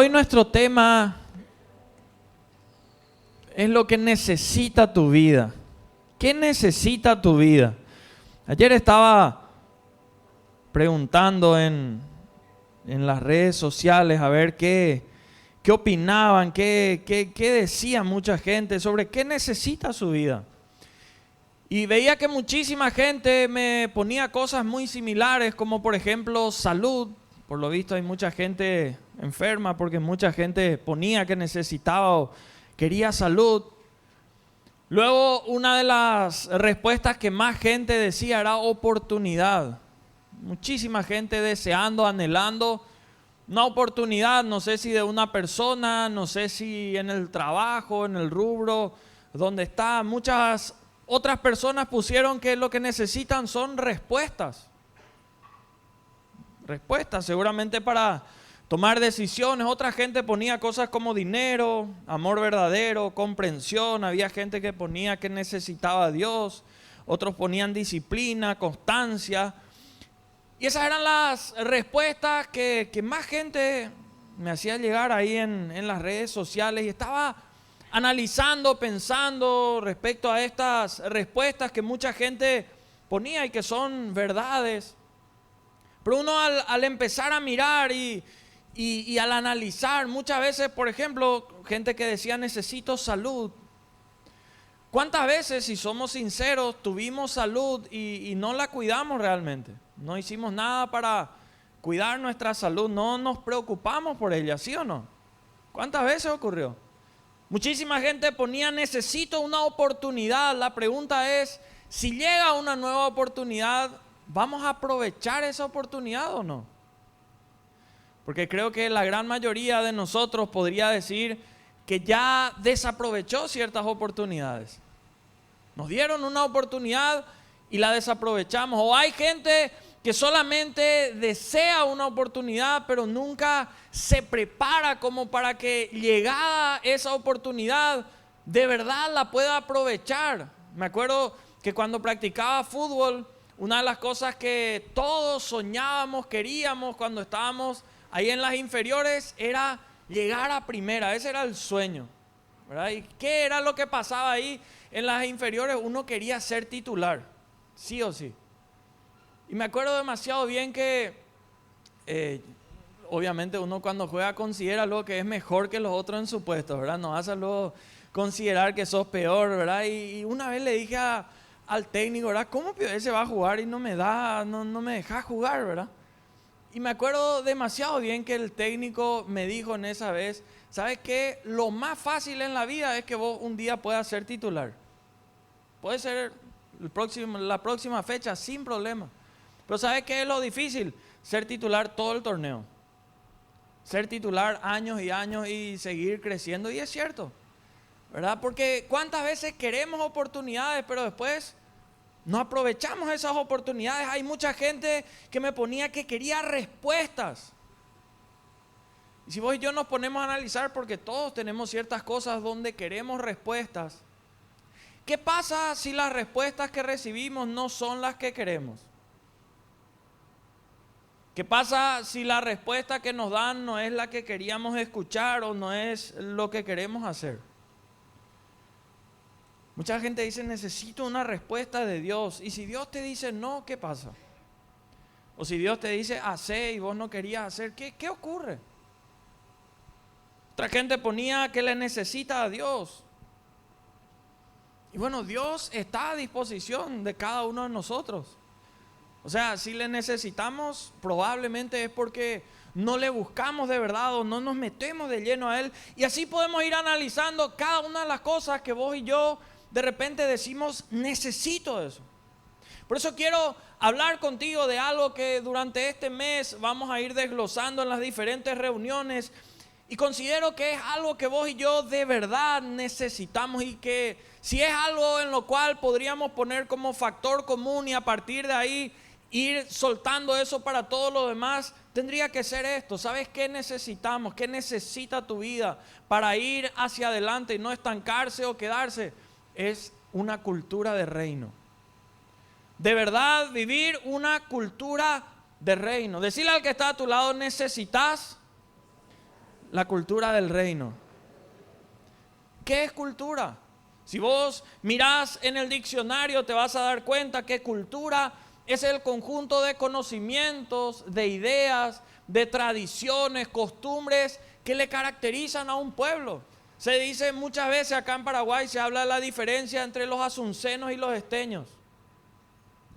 Hoy nuestro tema es lo que necesita tu vida. ¿Qué necesita tu vida? Ayer estaba preguntando en las redes sociales a ver qué opinaban, qué decía mucha gente sobre qué necesita su vida. Y veía que muchísima gente me ponía cosas muy similares, como por ejemplo salud. Por lo visto hay mucha gente enferma porque mucha gente ponía que necesitaba o quería salud. Luego una de las respuestas que más gente decía era oportunidad. Muchísima gente deseando, anhelando una oportunidad, no sé si de una persona, no sé si en el trabajo, en el rubro, donde está. Muchas otras personas pusieron que lo que necesitan son respuestas. Respuestas seguramente para tomar decisiones. Otra gente ponía cosas como dinero, amor verdadero, comprensión. Había gente que ponía que necesitaba a Dios. Otros ponían disciplina, constancia. Y esas eran las respuestas que más gente me hacía llegar ahí en las redes sociales. Y estaba analizando, pensando respecto a estas respuestas que mucha gente ponía y que son verdades. Pero uno al empezar a mirar y al analizar, muchas veces, por ejemplo, gente que decía necesito salud. ¿Cuántas veces, si somos sinceros, tuvimos salud y no la cuidamos realmente? No hicimos nada para cuidar nuestra salud, no nos preocupamos por ella, ¿sí o no? ¿Cuántas veces ocurrió? Muchísima gente ponía necesito una oportunidad. La pregunta es, si llega una nueva oportunidad, ¿vamos a aprovechar esa oportunidad o no? Porque creo que la gran mayoría de nosotros podría decir que ya desaprovechó ciertas oportunidades. Nos dieron una oportunidad y la desaprovechamos. O hay gente que solamente desea una oportunidad, pero nunca se prepara como para que llegada esa oportunidad, de verdad la pueda aprovechar. Me acuerdo que cuando practicaba fútbol, una de las cosas que todos soñábamos, queríamos cuando estábamos ahí en las inferiores era llegar a primera. Ese era el sueño, ¿verdad? ¿Y qué era lo que pasaba ahí en las inferiores? Uno quería ser titular, sí o sí. Y me acuerdo demasiado bien que obviamente uno cuando juega considera luego que es mejor que los otros en su puesto, ¿verdad? No vas a luego considerar que sos peor, ¿verdad? Y una vez le dije al técnico, ¿verdad? ¿Cómo ese va a jugar y no me deja jugar, ¿verdad? Y me acuerdo demasiado bien que el técnico me dijo en esa vez, ¿sabes qué? Lo más fácil en la vida es que vos un día puedas ser titular. Puede ser la próxima fecha sin problema. Pero ¿sabes qué es lo difícil? Ser titular todo el torneo. Ser titular años y años y seguir creciendo. Y es cierto, ¿verdad? Porque ¿cuántas veces queremos oportunidades, pero después no aprovechamos esas oportunidades? Hay mucha gente que me ponía que quería respuestas. Y si vos y yo nos ponemos a analizar, porque todos tenemos ciertas cosas donde queremos respuestas, ¿qué pasa si las respuestas que recibimos no son las que queremos? ¿Qué pasa si la respuesta que nos dan no es la que queríamos escuchar o no es lo que queremos hacer? Mucha gente dice, necesito una respuesta de Dios. Y si Dios te dice no, ¿qué pasa? O si Dios te dice, hacé y vos no querías hacer, ¿qué ocurre? Otra gente ponía que le necesita a Dios. Y bueno, Dios está a disposición de cada uno de nosotros. O sea, si le necesitamos, probablemente es porque no le buscamos de verdad o no nos metemos de lleno a Él. Y así podemos ir analizando cada una de las cosas que vos y yo de repente decimos, necesito eso. Por eso quiero hablar contigo de algo que durante este mes vamos a ir desglosando en las diferentes reuniones. Y considero que es algo que vos y yo de verdad necesitamos y que si es algo en lo cual podríamos poner como factor común y a partir de ahí ir soltando eso para todo lo demás, tendría que ser esto. ¿Sabes qué necesitamos? ¿Qué necesita tu vida para ir hacia adelante y no estancarse o quedarse? Es una cultura de reino. De verdad, vivir una cultura de reino. Decirle al que está a tu lado, necesitas la cultura del reino. ¿Qué es cultura? Si vos mirás en el diccionario te vas a dar cuenta que cultura es el conjunto de conocimientos, de ideas, de tradiciones, costumbres que le caracterizan a un pueblo. Se dice muchas veces acá en Paraguay, se habla de la diferencia entre los asuncenos y los esteños.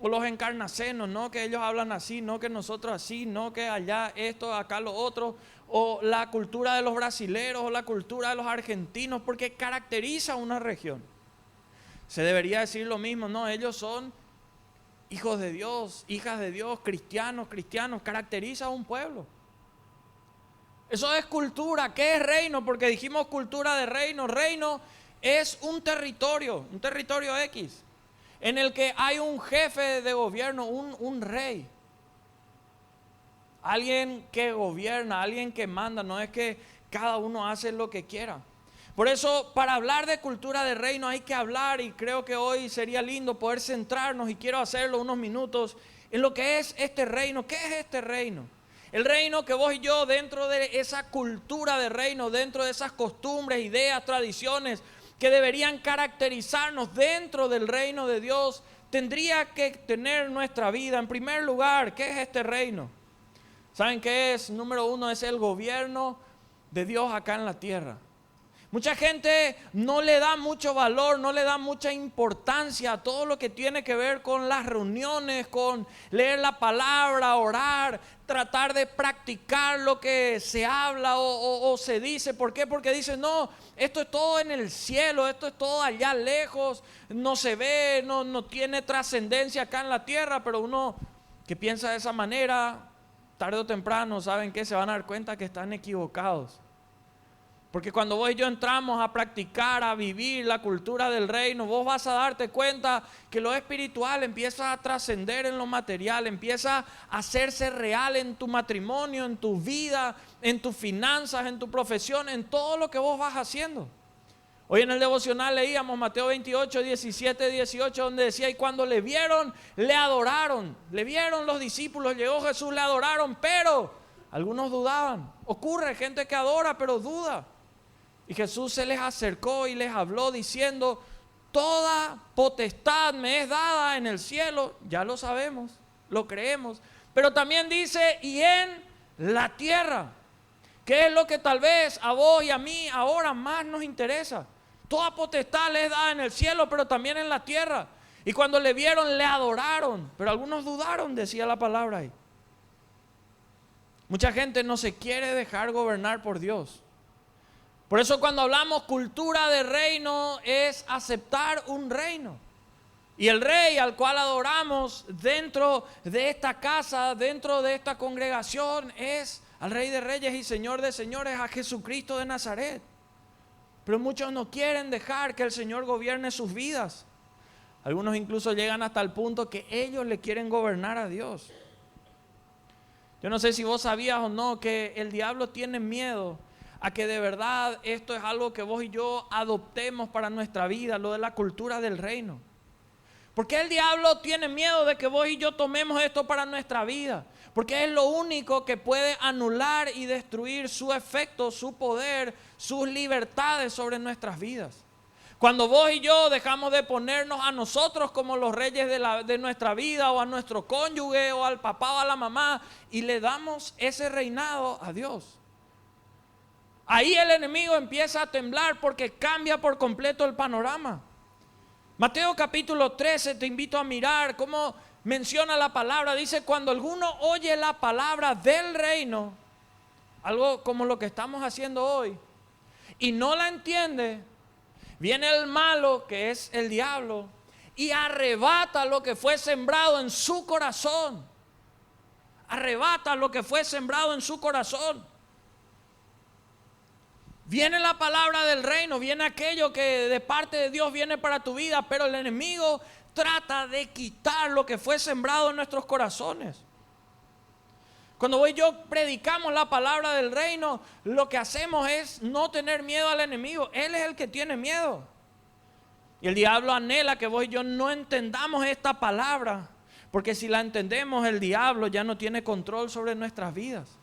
O los encarnacenos, no que ellos hablan así, no que nosotros así, no que allá esto, acá lo otro. O la cultura de los brasileros o la cultura de los argentinos, porque caracteriza una región. Se debería decir lo mismo, no, ellos son hijos de Dios, hijas de Dios, cristianos, caracteriza a un pueblo. Eso es cultura. ¿Qué es reino? Porque dijimos cultura de reino. Reino es un territorio X, en el que hay un jefe de gobierno, un rey. Alguien que gobierna, alguien que manda, no es que cada uno hace lo que quiera. Por eso, para hablar de cultura de reino hay que hablar, y creo que hoy sería lindo poder centrarnos, y quiero hacerlo unos minutos, en lo que es este reino. ¿Qué es este reino? El reino que vos y yo, dentro de esa cultura de reino, dentro de esas costumbres, ideas, tradiciones que deberían caracterizarnos dentro del reino de Dios, tendría que tener nuestra vida. En primer lugar, ¿qué es este reino? ¿Saben qué es? Número uno, es el gobierno de Dios acá en la tierra. Mucha gente no le da mucho valor, no le da mucha importancia a todo lo que tiene que ver con las reuniones, con leer la palabra, orar, tratar de practicar lo que se habla o se dice. ¿Por qué? Porque dicen, no, esto es todo en el cielo, esto es todo allá lejos, no se ve, no tiene trascendencia acá en la tierra. Pero uno que piensa de esa manera, tarde o temprano, ¿saben qué? Se van a dar cuenta que están equivocados. Porque cuando vos y yo entramos a practicar, a vivir la cultura del reino, vos vas a darte cuenta que lo espiritual empieza a trascender en lo material, empieza a hacerse real en tu matrimonio, en tu vida, en tus finanzas, en tu profesión, en todo lo que vos vas haciendo. Hoy en el devocional leíamos Mateo 28, 17, 18, donde decía, y cuando le vieron, le adoraron. Le vieron los discípulos, llegó Jesús, le adoraron, pero algunos dudaban. Ocurre, gente que adora pero duda. Y Jesús se les acercó y les habló diciendo, toda potestad me es dada en el cielo. Ya lo sabemos, lo creemos. Pero también dice, y en la tierra. ¿Qué es lo que tal vez a vos y a mí ahora más nos interesa? Toda potestad le es dada en el cielo, pero también en la tierra. Y cuando le vieron, le adoraron. Pero algunos dudaron, decía la palabra ahí. Mucha gente no se quiere dejar gobernar por Dios. Por eso cuando hablamos cultura de reino es aceptar un reino. Y el rey al cual adoramos dentro de esta casa, dentro de esta congregación, es al Rey de Reyes y Señor de Señores, a Jesucristo de Nazaret. Pero muchos no quieren dejar que el Señor gobierne sus vidas. Algunos incluso llegan hasta el punto que ellos le quieren gobernar a Dios. Yo no sé si vos sabías o no que el diablo tiene miedo a que de verdad esto es algo que vos y yo adoptemos para nuestra vida, lo de la cultura del reino. ¿Por qué el diablo tiene miedo de que vos y yo tomemos esto para nuestra vida? Porque es lo único que puede anular y destruir su efecto, su poder, sus libertades sobre nuestras vidas. Cuando vos y yo dejamos de ponernos a nosotros como los reyes de nuestra vida, o a nuestro cónyuge, o al papá o a la mamá, y le damos ese reinado a Dios, ahí el enemigo empieza a temblar porque cambia por completo el panorama. Mateo capítulo 13, te invito a mirar cómo menciona la palabra. Dice, cuando alguno oye la palabra del reino, algo como lo que estamos haciendo hoy, y no la entiende, viene el malo, que es el diablo, y arrebata lo que fue sembrado en su corazón. Arrebata lo que fue sembrado en su corazón. Viene la palabra del reino, viene aquello que de parte de Dios viene para tu vida, pero el enemigo trata de quitar lo que fue sembrado en nuestros corazones. Cuando vos y yo predicamos la palabra del reino, lo que hacemos es no tener miedo al enemigo. Él es el que tiene miedo. Y el diablo anhela que vos y yo no entendamos esta palabra, porque si la entendemos, el diablo ya no tiene control sobre nuestras vidas.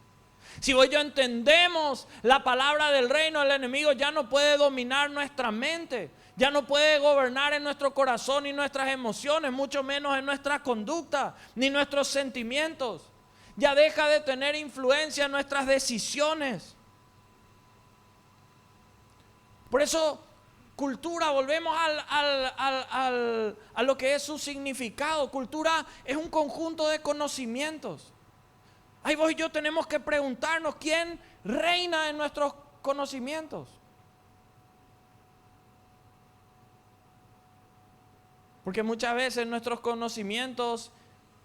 Si vos y yo entendemos la palabra del reino, el enemigo ya no puede dominar nuestra mente, ya no puede gobernar en nuestro corazón y nuestras emociones, mucho menos en nuestra conducta ni nuestros sentimientos. Ya deja de tener influencia en nuestras decisiones. Por eso, cultura, volvemos a lo que es su significado. Cultura es un conjunto de conocimientos. Ahí vos y yo tenemos que preguntarnos quién reina en nuestros conocimientos. Porque muchas veces nuestros conocimientos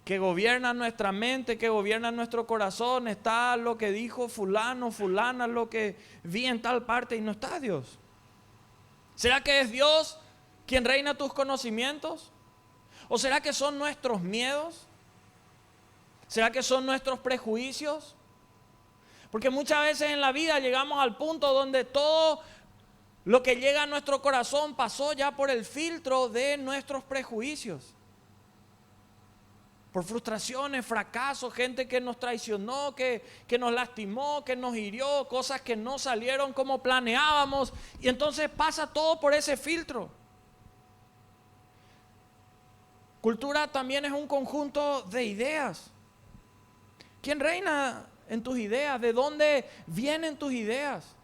que gobiernan nuestra mente, que gobiernan nuestro corazón, está lo que dijo fulano, fulana, lo que vi en tal parte y no está Dios. ¿Será que es Dios quien reina tus conocimientos? ¿O será que son nuestros miedos? ¿Será que son nuestros prejuicios? Porque muchas veces en la vida llegamos al punto donde todo lo que llega a nuestro corazón pasó ya por el filtro de nuestros prejuicios. Por frustraciones, fracasos, gente que nos traicionó, que nos lastimó, que nos hirió, cosas que no salieron como planeábamos. Y entonces pasa todo por ese filtro. Cultura también es un conjunto de ideas. ¿Quién reina en tus ideas? ¿De dónde vienen tus ideas?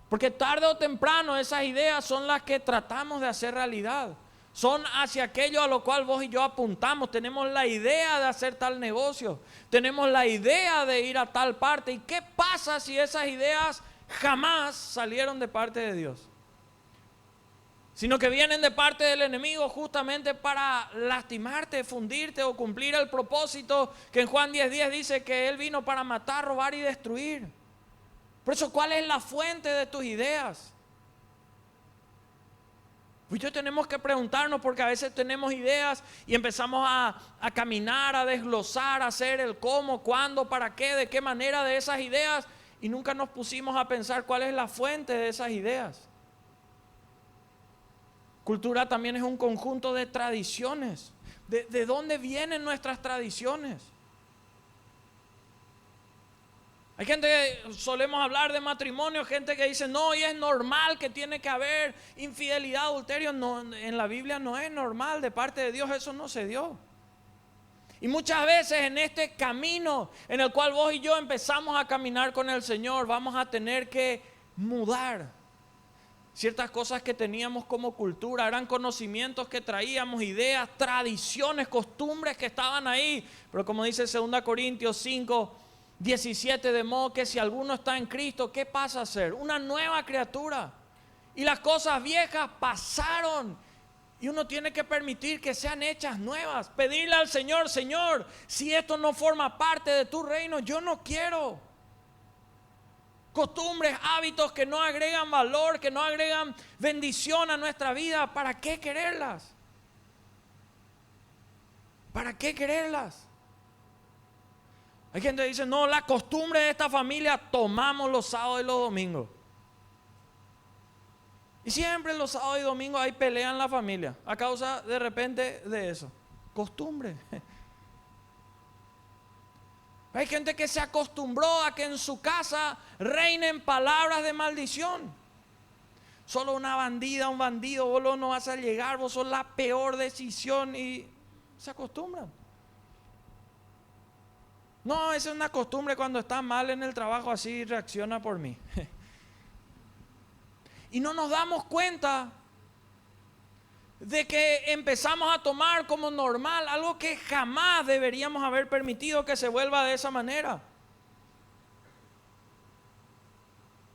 Porque tarde o temprano esas ideas son las que tratamos de hacer realidad. Son hacia aquello a lo cual vos y yo apuntamos. Tenemos la idea de hacer tal negocio. Tenemos la idea de ir a tal parte. ¿Y qué pasa si esas ideas jamás salieron de parte de Dios? Sino que vienen de parte del enemigo justamente para lastimarte, fundirte o cumplir el propósito que en Juan 10:10 dice que Él vino para matar, robar y destruir. Por eso, ¿cuál es la fuente de tus ideas? Pues yo tenemos que preguntarnos, porque a veces tenemos ideas y empezamos a caminar, a desglosar, a hacer el cómo, cuándo, para qué, de qué manera de esas ideas, y nunca nos pusimos a pensar cuál es la fuente de esas ideas. Cultura también es un conjunto de tradiciones. ¿De dónde vienen nuestras tradiciones? Hay gente que solemos hablar de matrimonio, gente que dice no, y es normal que tiene que haber infidelidad, adulterio. No, en la Biblia no es normal, de parte de Dios eso no se dio. Y muchas veces en este camino en el cual vos y yo empezamos a caminar con el Señor, vamos a tener que mudar ciertas cosas que teníamos como cultura. Eran conocimientos que traíamos, ideas, tradiciones, costumbres que estaban ahí. Pero como dice 2 Corintios 5:17, de modo que si alguno está en Cristo, ¿qué pasa a ser? Una nueva criatura. Y las cosas viejas pasaron. Y uno tiene que permitir que sean hechas nuevas. Pedirle al Señor, Señor, si esto no forma parte de tu reino, yo no quiero. Costumbres, hábitos que no agregan valor, que no agregan bendición a nuestra vida. ¿Para qué quererlas? ¿Para qué quererlas? Hay gente que dice, no, la costumbre de esta familia, tomamos los sábados y los domingos. Y siempre los sábados y domingos hay pelea en la familia, a causa de repente de eso. Costumbre. Hay gente que se acostumbró a que en su casa reinen palabras de maldición. Solo una bandida, un bandido, vos no vas a llegar, vos sos la peor decisión, y se acostumbran. No, esa es una costumbre, cuando está mal en el trabajo así reacciona por mí. Y no nos damos cuenta de que empezamos a tomar como normal algo que jamás deberíamos haber permitido que se vuelva de esa manera.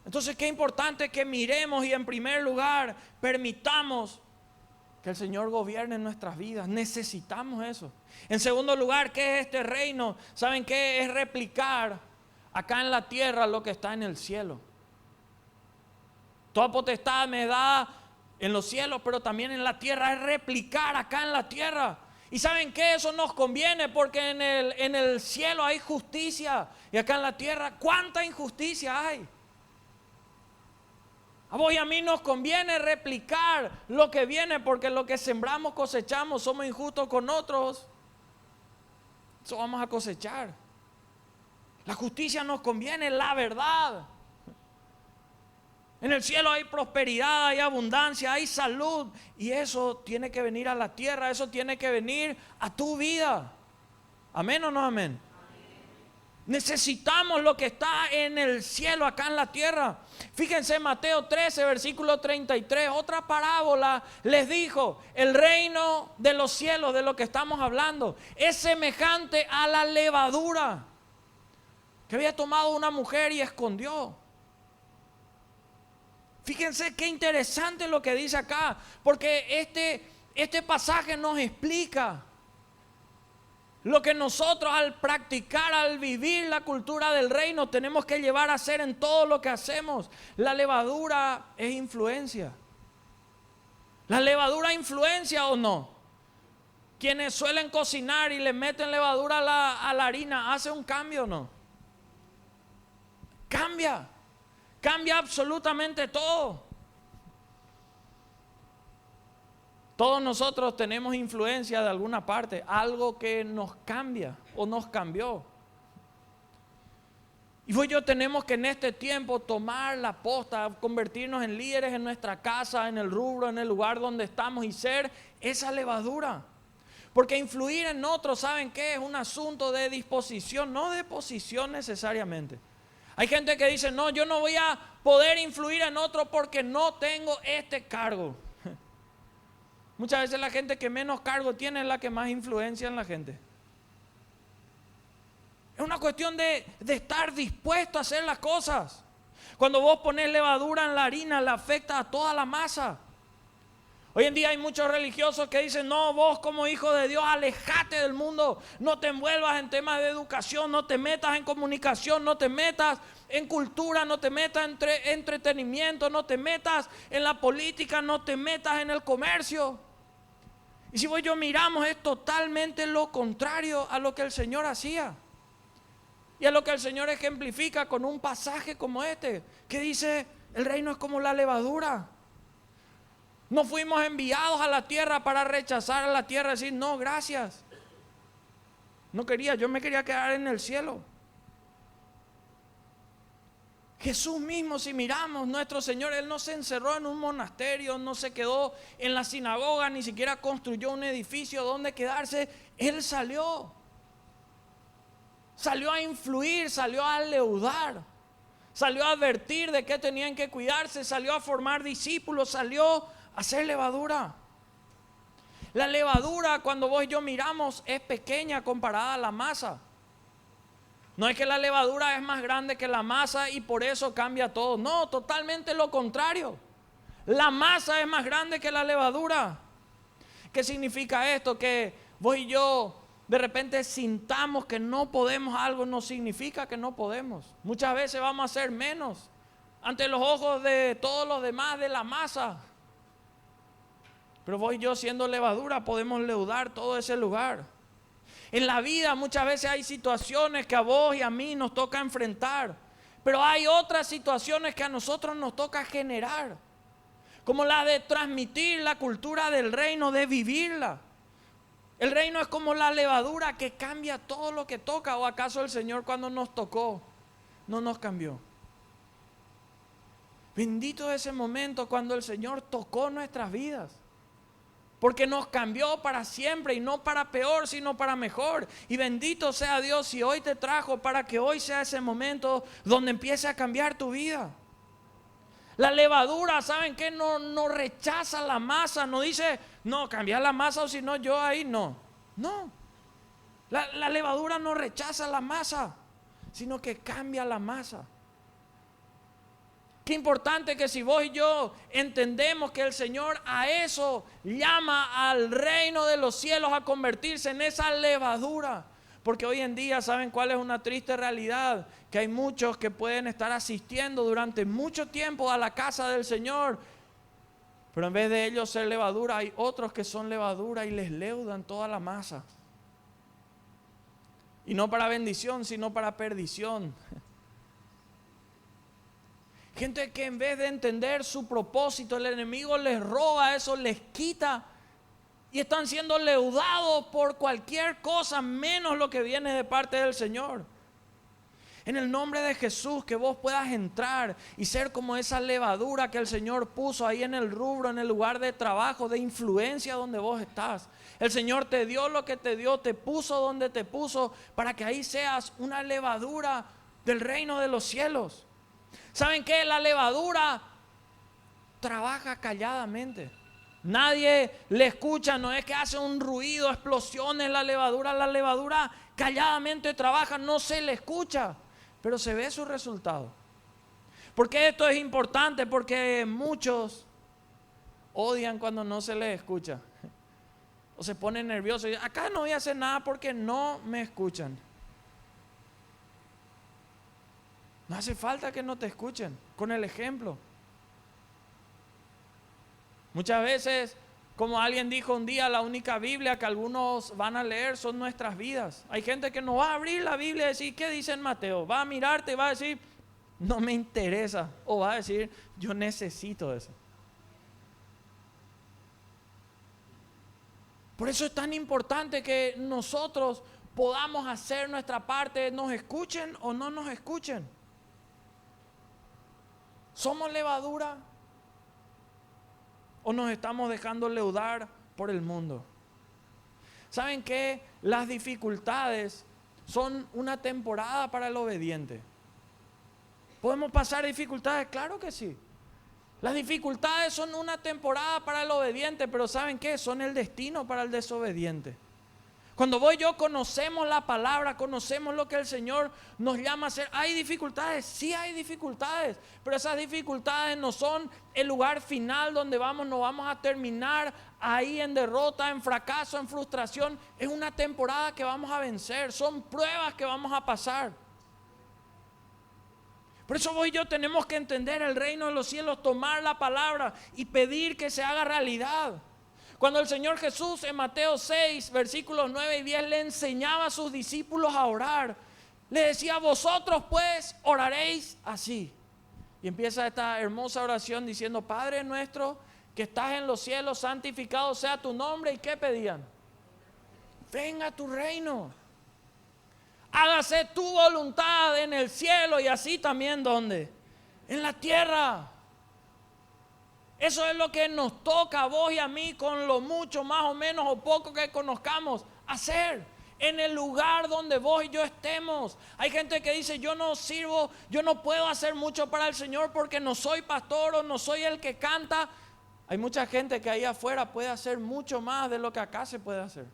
Entonces, qué importante que miremos y en primer lugar permitamos que el Señor gobierne en nuestras vidas. Necesitamos eso. En segundo lugar, ¿qué es este reino? ¿Saben qué? Es replicar acá en la tierra lo que está en el cielo. Toda potestad me da en los cielos, pero también en la tierra. Es replicar acá en la tierra. ¿Y saben qué? Eso nos conviene, porque en el cielo hay justicia, y acá en la tierra, ¿cuánta injusticia hay? A vos y a mí nos conviene replicar lo que viene, porque lo que sembramos cosechamos. Somos injustos con otros, eso vamos a cosechar. La justicia nos conviene, la verdad. En el cielo hay prosperidad, hay abundancia, hay salud. Y eso tiene que venir a la tierra, eso tiene que venir a tu vida. ¿Amén o no amén? Necesitamos lo que está en el cielo, acá en la tierra. Fíjense, Mateo 13, versículo 33, otra parábola les dijo: el reino de los cielos, de lo que estamos hablando, es semejante a la levadura que había tomado una mujer y escondió. Fíjense qué interesante lo que dice acá, porque este pasaje nos explica lo que nosotros al practicar, al vivir la cultura del reino, tenemos que llevar a hacer en todo lo que hacemos. La levadura es influencia. ¿La levadura influencia o no? Quienes suelen cocinar y le meten levadura a la harina, ¿hace un cambio o no? Cambia absolutamente todo. Todos nosotros tenemos influencia de alguna parte, algo que nos cambia o nos cambió. Y vos y yo tenemos que en este tiempo tomar la posta, convertirnos en líderes en nuestra casa, en el rubro, en el lugar donde estamos y ser esa levadura. Porque influir en otros, ¿saben qué? Es un asunto de disposición, no de posición necesariamente. Hay gente que dice: no, yo no voy a poder influir en otro porque no tengo este cargo. Muchas veces la gente que menos cargo tiene es la que más influencia en la gente. Es una cuestión de estar dispuesto a hacer las cosas. Cuando vos pones levadura en la harina, le afecta a toda la masa. Hoy en día hay muchos religiosos que dicen: no, vos como hijo de Dios, alejate del mundo, no te envuelvas en temas de educación, no te metas en comunicación, no te metas en cultura, no te metas en entretenimiento, no te metas en la política, no te metas en el comercio. Y si vos y yo miramos, es totalmente lo contrario a lo que el Señor hacía. Y a lo que el Señor ejemplifica con un pasaje como este, que dice: el reino es como la levadura. No fuimos enviados a la tierra para rechazar a la tierra y decir: no, gracias. No quería, yo me quería quedar en el cielo. Jesús mismo, si miramos, nuestro Señor, Él no se encerró en un monasterio, no se quedó en la sinagoga, ni siquiera construyó un edificio donde quedarse. Él salió a influir, salió a leudar, salió a advertir de qué tenían que cuidarse, salió a formar discípulos, salió a hacer levadura. La levadura, cuando vos y yo miramos, es pequeña comparada a la masa. No es que la levadura es más grande que la masa y por eso cambia todo. No, totalmente lo contrario. La masa es más grande que la levadura. ¿Qué significa esto? Que vos y yo de repente sintamos que no podemos algo, no significa que no podemos. Muchas veces vamos a hacer menos ante los ojos de todos los demás de la masa. Pero vos y yo, siendo levadura, podemos leudar todo ese lugar. En la vida muchas veces hay situaciones que a vos y a mí nos toca enfrentar, pero hay otras situaciones que a nosotros nos toca generar, como la de transmitir la cultura del reino, de vivirla. El reino es como la levadura que cambia todo lo que toca. ¿O acaso el Señor, cuando nos tocó, no nos cambió? Bendito ese momento cuando el Señor tocó nuestras vidas, porque nos cambió para siempre, y no para peor, sino para mejor. Y bendito sea Dios si hoy te trajo para que hoy sea ese momento donde empiece a cambiar tu vida. La levadura, ¿saben qué? No rechaza la masa, no dice: no, cambiar la masa o si no yo ahí no. No, la levadura no rechaza la masa, sino que cambia la masa. Qué importante que si vos y yo entendemos que el Señor a eso llama al reino de los cielos, a convertirse en esa levadura. Porque hoy en día, ¿saben cuál es una triste realidad? Que hay muchos que pueden estar asistiendo durante mucho tiempo a la casa del Señor, pero en vez de ellos ser levadura, hay otros que son levadura y les leudan toda la masa. Y no para bendición, sino para perdición. Gente que en vez de entender su propósito, el enemigo les roba eso, les quita, y están siendo leudados por cualquier cosa menos lo que viene de parte del Señor. En el nombre de Jesús, que vos puedas entrar y ser como esa levadura que el Señor puso ahí en el rubro, en el lugar de trabajo, de influencia donde vos estás. El Señor te dio lo que te dio, te puso donde te puso, para que ahí seas una levadura del reino de los cielos. ¿Saben qué? La levadura trabaja calladamente. Nadie le escucha, no es que hace un ruido, explosiones la levadura calladamente trabaja, no se le escucha, pero se ve su resultado. ¿Por qué esto es importante? Porque muchos odian cuando no se les escucha, o se ponen nerviosos y dicen, acá no voy a hacer nada porque no me escuchan. No hace falta que no te escuchen, con el ejemplo. Muchas veces, como alguien dijo un día, la única Biblia que algunos van a leer son nuestras vidas. Hay gente que no va a abrir la Biblia y decir, ¿qué dice en Mateo? Va a mirarte y va a decir, no me interesa. O va a decir, yo necesito eso. Por eso es tan importante que nosotros podamos hacer nuestra parte, nos escuchen o no nos escuchen. ¿Somos levadura? ¿O nos estamos dejando leudar por el mundo? ¿Saben qué? Las dificultades son una temporada para el obediente. ¿Podemos pasar dificultades? Claro que sí. Las dificultades son una temporada para el obediente, pero ¿saben qué? Son el destino para el desobediente. Cuando vos y yo conocemos la palabra, conocemos lo que el Señor nos llama a hacer. ¿Hay dificultades? Sí hay dificultades, pero esas dificultades no son el lugar final donde no vamos a terminar ahí en derrota, en fracaso, en frustración. Es una temporada que vamos a vencer, son pruebas que vamos a pasar. Por eso vos y yo tenemos que entender el reino de los cielos, tomar la palabra y pedir que se haga realidad. Cuando el Señor Jesús en Mateo 6, versículos 9 y 10 le enseñaba a sus discípulos a orar, le decía, vosotros pues oraréis así. Y empieza esta hermosa oración diciendo, Padre nuestro que estás en los cielos, santificado sea tu nombre. ¿Y qué pedían? Venga tu reino. Hágase tu voluntad en el cielo y así también, ¿dónde? En la tierra. Eso es lo que nos toca a vos y a mí, con lo mucho, más o menos o poco que conozcamos, hacer en el lugar donde vos y yo estemos. Hay gente que dice, yo no sirvo, yo no puedo hacer mucho para el Señor porque no soy pastor o no soy el que canta. Hay mucha gente que ahí afuera puede hacer mucho más de lo que acá se puede hacer.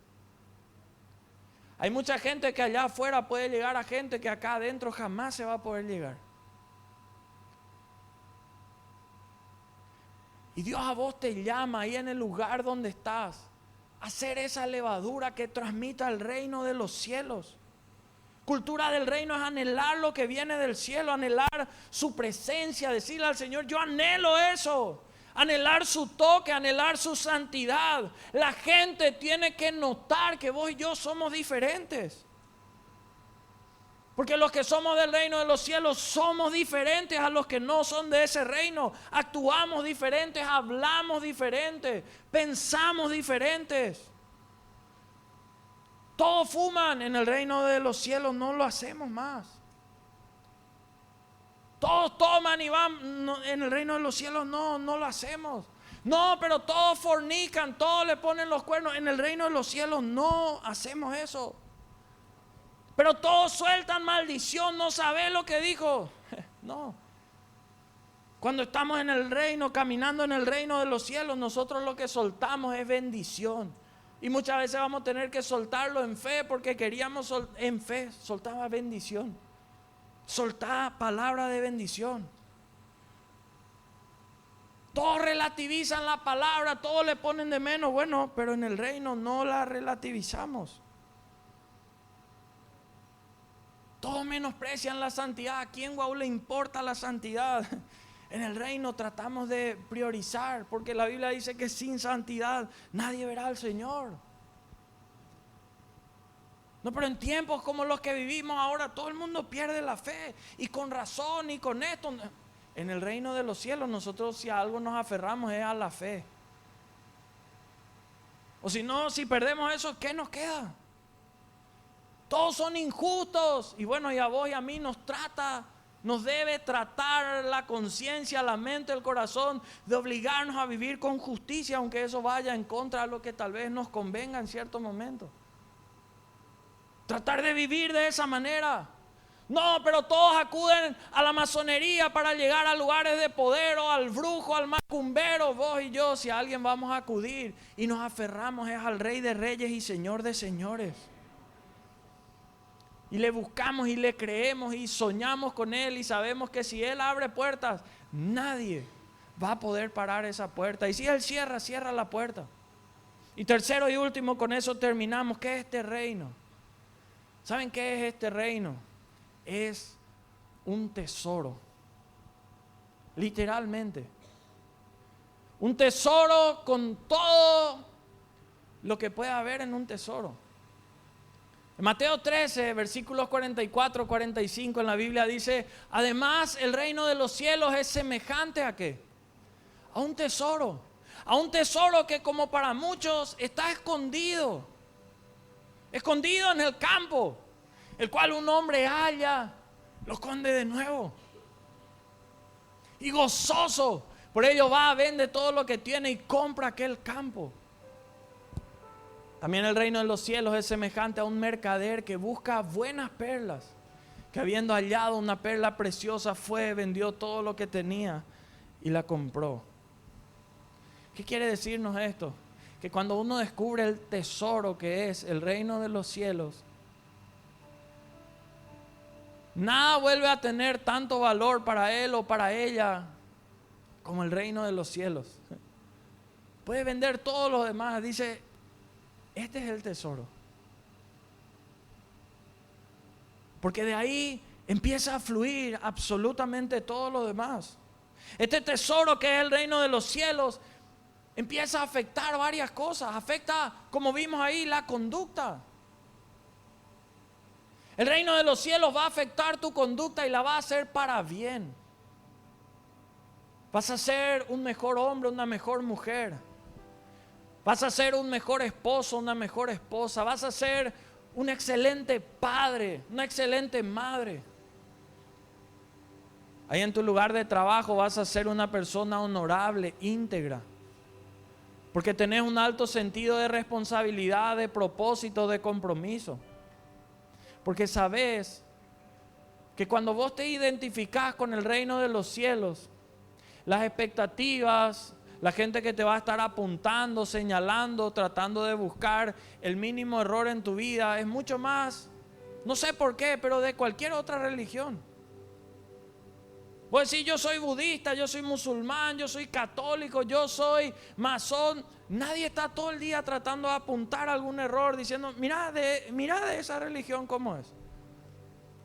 Hay mucha gente que allá afuera puede llegar a gente que acá adentro jamás se va a poder llegar. Y Dios a vos te llama ahí en el lugar donde estás a ser esa levadura que transmita el reino de los cielos. Cultura del reino es anhelar lo que viene del cielo, anhelar su presencia, decirle al Señor, yo anhelo eso. Anhelar su toque, anhelar su santidad. La gente tiene que notar que vos y yo somos diferentes. Porque los que somos del reino de los cielos somos diferentes a los que no son de ese reino. Actuamos diferentes, hablamos diferentes, pensamos diferentes. Todos fuman, en el reino de los cielos no lo hacemos más. Todos toman y van, no, en el reino de los cielos no lo hacemos. No, pero todos fornican, todos le ponen los cuernos. En el reino de los cielos no hacemos eso. Pero todos sueltan maldición, no sabes lo que dijo. No. Cuando estamos en el reino, caminando en el reino de los cielos, nosotros lo que soltamos es bendición. Y muchas veces vamos a tener que soltarlo en fe, porque queríamos en fe, soltaba bendición. Soltaba palabra de bendición. Todos relativizan la palabra, todos le ponen de menos. Bueno, pero en el reino no la relativizamos. Todos menosprecian la santidad. ¿A quién le importa la santidad? En el reino tratamos de priorizar, porque la Biblia dice que sin santidad nadie verá al Señor. No, pero en tiempos como los que vivimos ahora, todo el mundo pierde la fe, y con razón, y con esto. En el reino de los cielos, nosotros si a algo nos aferramos es a la fe. O si no, si perdemos eso, ¿qué nos queda? Todos son injustos. Y bueno, y a vos y a mí nos debe tratar la conciencia, la mente, el corazón, de obligarnos a vivir con justicia, aunque eso vaya en contra de lo que tal vez nos convenga en cierto momento. Tratar de vivir de esa manera. No, pero todos acuden a la masonería para llegar a lugares de poder, o al brujo, al macumbero. Vos y yo, si a alguien vamos a acudir y nos aferramos, es al Rey de Reyes y Señor de Señores. Y le buscamos y le creemos y soñamos con Él, y sabemos que si Él abre puertas, nadie va a poder parar esa puerta. Y si Él cierra la puerta. Y tercero y último, con eso terminamos. ¿Qué es este reino? ¿Saben qué es este reino? Es un tesoro. Literalmente. Un tesoro con todo lo que puede haber en un tesoro. En Mateo 13, versículos 44, 45 en la Biblia dice: además el reino de los cielos es semejante ¿a qué? A un tesoro. A un tesoro que, como para muchos, está escondido. Escondido en el campo, el cual un hombre halla, lo esconde de nuevo. Y gozoso, por ello va, vende todo lo que tiene y compra aquel campo. También el reino de los cielos es semejante a un mercader que busca buenas perlas, que habiendo hallado una perla preciosa fue, vendió todo lo que tenía y la compró. ¿Qué quiere decirnos esto? Que cuando uno descubre el tesoro que es el reino de los cielos, nada vuelve a tener tanto valor para él o para ella como el reino de los cielos. Puede vender todo lo demás, dice: este es el tesoro. Porque de ahí empieza a fluir absolutamente todo lo demás. Este tesoro que es el reino de los cielos empieza a afectar varias cosas. Afecta, como vimos ahí, la conducta. El reino de los cielos va a afectar tu conducta y la va a hacer para bien. Vas a ser un mejor hombre, una mejor mujer. Vas a ser un mejor esposo, una mejor esposa. Vas a ser un excelente padre, una excelente madre. Ahí en tu lugar de trabajo vas a ser una persona honorable, íntegra. Porque tenés un alto sentido de responsabilidad, de propósito, de compromiso. Porque sabés que cuando vos te identificás con el reino de los cielos, las expectativas, la gente que te va a estar apuntando, señalando, tratando de buscar el mínimo error en tu vida, es mucho más, no sé por qué, pero de cualquier otra religión. Vos decís: yo soy budista, yo soy musulmán, yo soy católico, yo soy masón. Nadie está todo el día tratando de apuntar algún error, diciendo: mira de esa religión cómo es.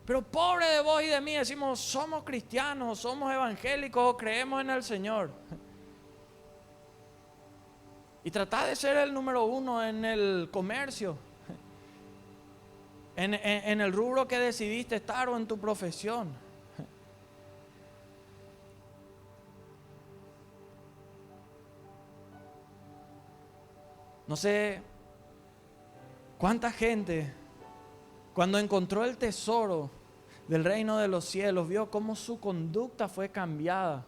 Pero pobre de vos y de mí, decimos: somos cristianos, somos evangélicos, creemos en el Señor. Y tratá de ser el número uno en el comercio, en el rubro que decidiste estar, o en tu profesión. No sé cuánta gente, cuando encontró el tesoro del reino de los cielos, vio cómo su conducta fue cambiada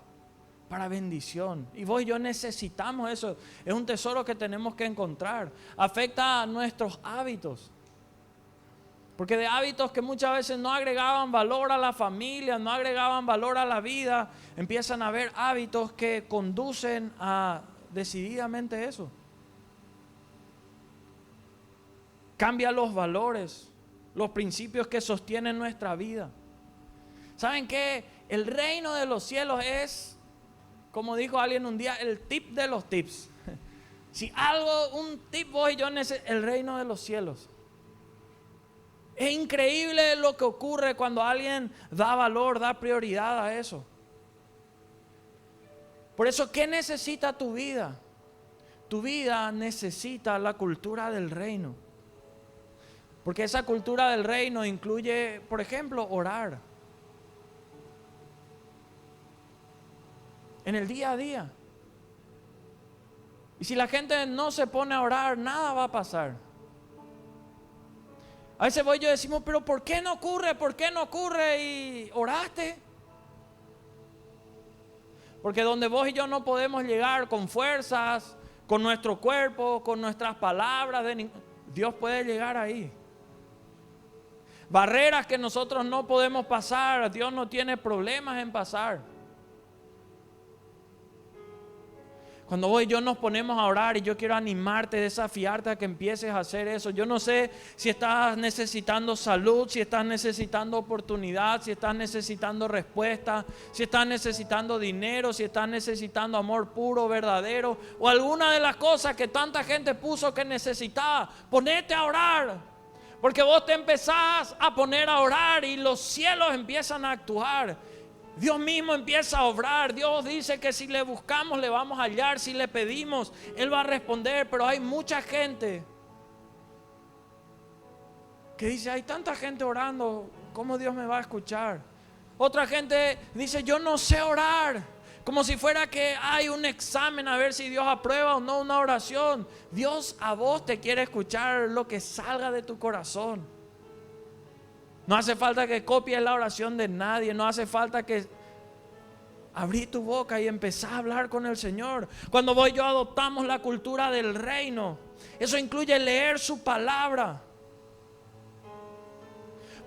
para bendición. Y vos y yo necesitamos eso. Es un tesoro que tenemos que encontrar. Afecta a nuestros hábitos. Porque de hábitos que muchas veces no agregaban valor a la familia, no agregaban valor a la vida, empiezan a haber hábitos que conducen a decididamente eso. Cambia los valores, los principios que sostienen nuestra vida. ¿Saben qué? El reino de los cielos es, como dijo alguien un día, el tip de los tips. Si algo, un tip vos y yo necesitamos, el reino de los cielos. Es increíble lo que ocurre cuando alguien da valor, da prioridad a eso. Por eso, ¿qué necesita tu vida? Tu vida necesita la cultura del reino. Porque esa cultura del reino incluye, por ejemplo, orar. En el día a día. Y si la gente no se pone a orar, nada va a pasar. A veces voy yo y decimos, pero ¿por qué no ocurre? ¿Por qué no ocurre? Y oraste. Porque donde vos y yo no podemos llegar con fuerzas, con nuestro cuerpo, con nuestras palabras, Dios puede llegar ahí. Barreras que nosotros no podemos pasar, Dios no tiene problemas en pasar. Cuando vos y yo nos ponemos a orar, y yo quiero animarte, desafiarte a que empieces a hacer eso. Yo no sé si estás necesitando salud, si estás necesitando oportunidad, si estás necesitando respuesta, si estás necesitando dinero, si estás necesitando amor puro, verdadero, o alguna de las cosas que tanta gente puso que necesitaba. Ponete a orar, porque vos te empezás a poner a orar y los cielos empiezan a actuar. Dios mismo empieza a obrar. Dios dice que si le buscamos le vamos a hallar, si le pedimos Él va a responder. Pero hay mucha gente que dice, hay tanta gente orando, ¿cómo Dios me va a escuchar? Otra gente dice, yo no sé orar, como si fuera que hay un examen a ver si Dios aprueba o no una oración. Dios a vos te quiere escuchar lo que salga de tu corazón. No hace falta que copies la oración de nadie. No hace falta que abrí tu boca y empezás a hablar con el Señor. Cuando vos y yo adoptamos la cultura del reino, eso incluye leer su palabra.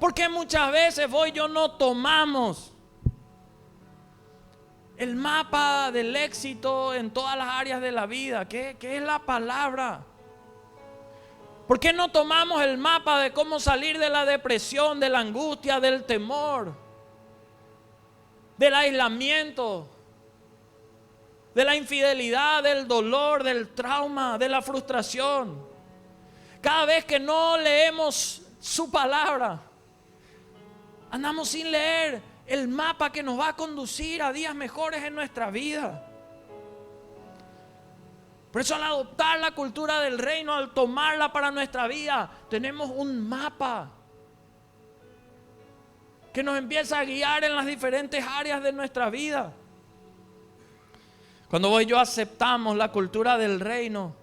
Porque muchas veces vos y yo no tomamos el mapa del éxito en todas las áreas de la vida, que es la palabra. ¿Por qué no tomamos el mapa de cómo salir de la depresión, de la angustia, del temor, del aislamiento, de la infidelidad, del dolor, del trauma, de la frustración? Cada vez que no leemos su palabra, andamos sin leer el mapa que nos va a conducir a días mejores en nuestra vida. Por eso al adoptar la cultura del reino, al tomarla para nuestra vida, tenemos un mapa que nos empieza a guiar en las diferentes áreas de nuestra vida. Cuando vos y yo aceptamos la cultura del reino,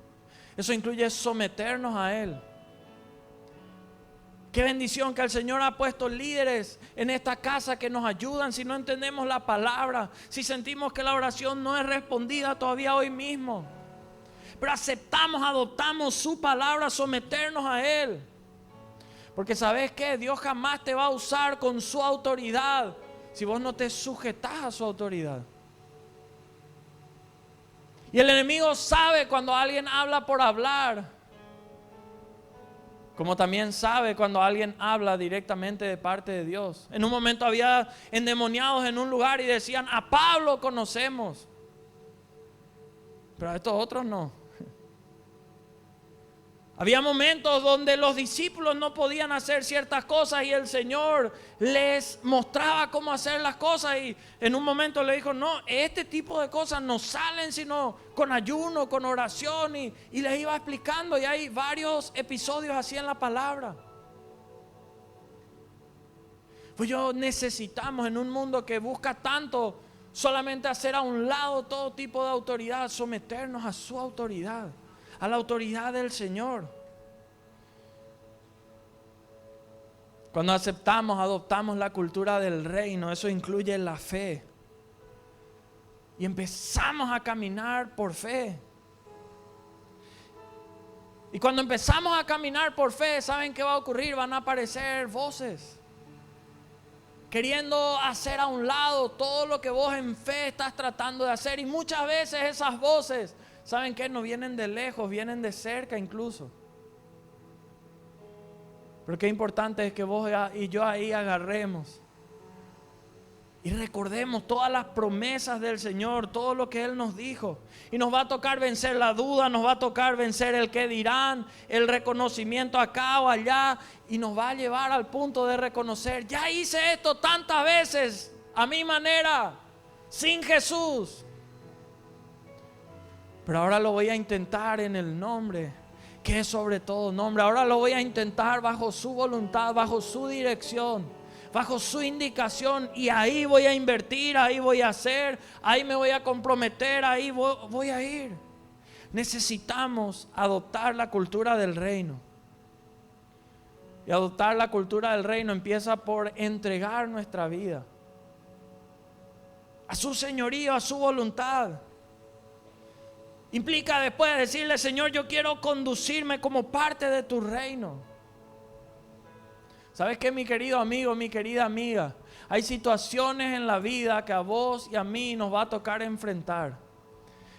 eso incluye someternos a Él. Qué bendición que el Señor ha puesto líderes en esta casa que nos ayudan si no entendemos la palabra, si sentimos que la oración no es respondida todavía hoy mismo. Pero aceptamos, adoptamos su palabra, someternos a Él. Porque ¿sabes qué? Dios jamás te va a usar con su autoridad si vos no te sujetás a su autoridad. Y el enemigo sabe cuando alguien habla por hablar, como también sabe cuando alguien habla directamente de parte de Dios. En un momento había endemoniados en un lugar y decían, a Pablo conocemos, pero a estos otros no. Había momentos donde los discípulos no podían hacer ciertas cosas y el Señor les mostraba cómo hacer las cosas, y en un momento le dijo, no, este tipo de cosas no salen sino con ayuno, con oración, y les iba explicando, y hay varios episodios así en la palabra. Pues yo necesitamos, en un mundo que busca tanto solamente hacer a un lado todo tipo de autoridad, someternos a su autoridad, a la autoridad del Señor. Cuando aceptamos, adoptamos la cultura del reino, eso incluye la fe. Y empezamos a caminar por fe. Y cuando empezamos a caminar por fe, ¿saben qué va a ocurrir? Van a aparecer voces queriendo hacer a un lado todo lo que vos en fe estás tratando de hacer. Y muchas veces esas voces, ¿saben qué? No vienen de lejos, vienen de cerca incluso. Pero qué importante es que vos y yo ahí agarremos y recordemos todas las promesas del Señor, todo lo que Él nos dijo. Y nos va a tocar vencer la duda, nos va a tocar vencer el qué dirán, el reconocimiento acá o allá, y nos va a llevar al punto de reconocer, ya hice esto tantas veces a mi manera, sin Jesús, pero ahora lo voy a intentar en el nombre que es sobre todo nombre. Ahora lo voy a intentar bajo su voluntad, bajo su dirección, bajo su indicación, y ahí voy a invertir, ahí voy a hacer, ahí me voy a comprometer, ahí voy a ir. Necesitamos adoptar la cultura del reino. Y adoptar la cultura del reino empieza por entregar nuestra vida a su señorío, a su voluntad. Implica después decirle: Señor, yo quiero conducirme como parte de tu reino. ¿Sabes qué, mi querido amigo, mi querida amiga? Hay situaciones en la vida que a vos y a mí nos va a tocar enfrentar.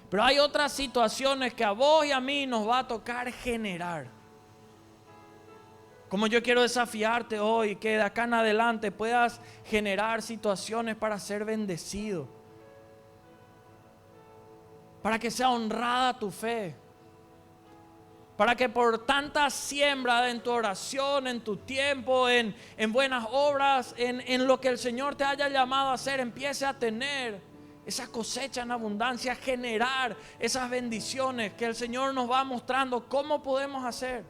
Pero hay otras situaciones que a vos y a mí nos va a tocar generar. Como yo quiero desafiarte hoy, que de acá en adelante puedas generar situaciones para ser bendecido. Para que sea honrada tu fe. Para que por tanta siembra en tu oración, en tu tiempo, en buenas obras, en lo que el Señor te haya llamado a hacer, empiece a tener esa cosecha en abundancia, generar esas bendiciones que el Señor nos va mostrando cómo podemos hacer.